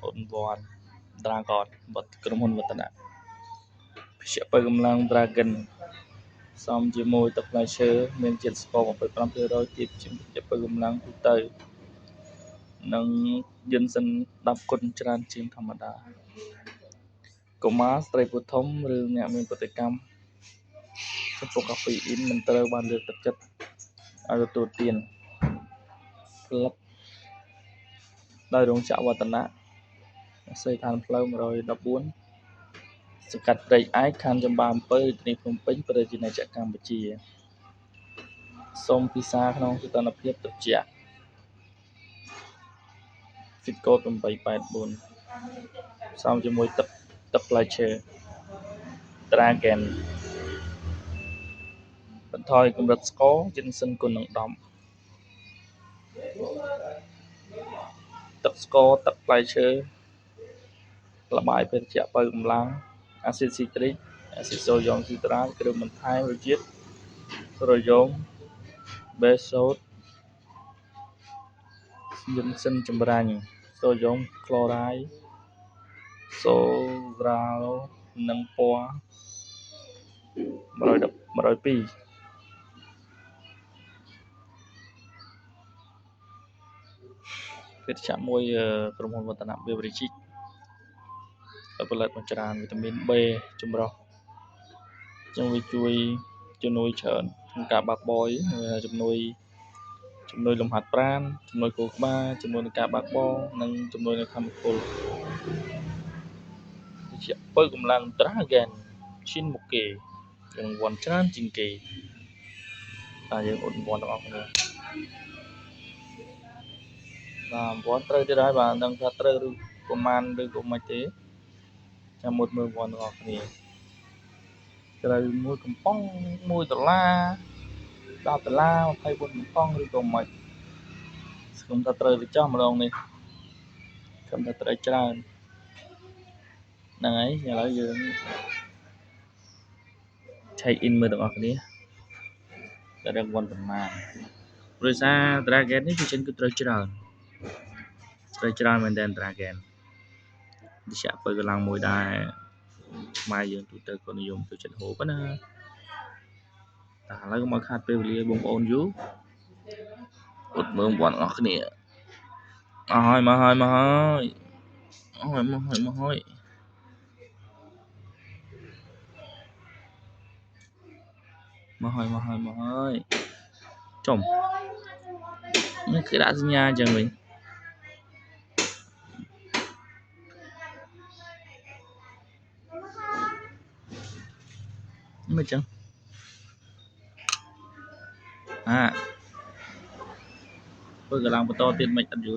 Unborn Dragon បត់ក្រុមហ៊ុនវឌ្ឍនៈព្យាពលកម្លាំង Dragon សមជាមួយទឹកផ្លែឈើមានជាតិស្ករ 25% ទាបជាងព្យាពលកម្លាំងទូទៅនិងយិនសិន10 គុណច្រើនជាងធម្មតាកុមារស្ត្រីពោះធំឬអ្នកមានប្រតិកម្មចំពោះកាហ្វេអ៊ីនមិនត្រូវបានលើកទឹកចិត្តឲ្យទទួលទានផលិតដោយរោងចក្រវឌ្ឍនៈអាសយដ្ឋានផ្លូវ114សង្កាត់ព្រែកឯកខណ្ឌចំបាអំពៅរាជធានីភ្នំពេញប្រទេសជាកម្ពុជាសូមពិសារក្នុងសីតុណ្ហភាពត្រជាក់ Fit Code 884ផ្សំជាមួយទឹកផ្លែឈើ Dragon បន្ថយកម្រិតស្ករយិនសិនគុណនឹង10ទឹកស្ករទឹកផ្លែឈើល្បាយភេសជ្ជៈបើកម្លាំងអាស៊ីតស៊ីត្រិកអាស៊ីតសូយ៉ូមស៊ីត្រាតគ្រឿងបន្ថែមរសជាតិសូដ្យូមបេសូតយិនសិនចម្រាញ់សូដ្យូមក្លូរ៉ាយសូរ៉ាល់និងពណ៌102ភេសជ្ជៈមួយក្រុមហ៊ុនវឌ្ឍនៈ Beverages ផលិតមកច្រើនវីតាមីន B ចម្រុះចឹងវាជួយជំនួយច្រើនក្នុងការបើកបរជំនួយលំហាត់ប្រាណជំនួយខួរក្បាលជំនួយក្នុងការបើកបរនិងជំនួយនៅកម្មពលវិជ្ជាបើកម្លាំង Dragon ឈានមុខគេរង្វាន់ច្រើនជាងគេតែយើងអត់រង្វាន់ទាំងអស់គ្នាបាទរង្វាន់ត្រូវទៀតហើយបាទនឹងថាត្រូវឬប្រមាណឬក៏មិនទេចាំមើលរង្វាន់ទាំងអស់គ្នាត្រូវមួយកំប៉ុង$1 $10 $24កំប៉ុងឬក៏មិនស្គមថាត្រូវទៅចោះម្ដងនេះស្គមថាត្រូវច្រើនហ្នឹងហើយឥឡូវយើង check in មើលទាំងអស់គ្នាតែរង្វាន់ប៉ុន្មានព្រោះសារ Dragon នេះវាចេញគឺត្រូវច្រើនមែនតើ Dragon វិជ្ជាបើកម្លាំងមួយដែរខ្មែរយើងទូទៅក៏និយមចូលចិត្តហូបណាតែឥឡូវកុំឲ្យខាតពេលវេលាបងប្អូនយូរអត់មើលបងប្អូនអស់គ្នាមកហើយមកហើយចំនេះគឺដាក់សញ្ញាអញ្ចឹងវិញមិនអញ្ចឹងបើកម្លាំងបន្តទៀតមិនអត់យូរ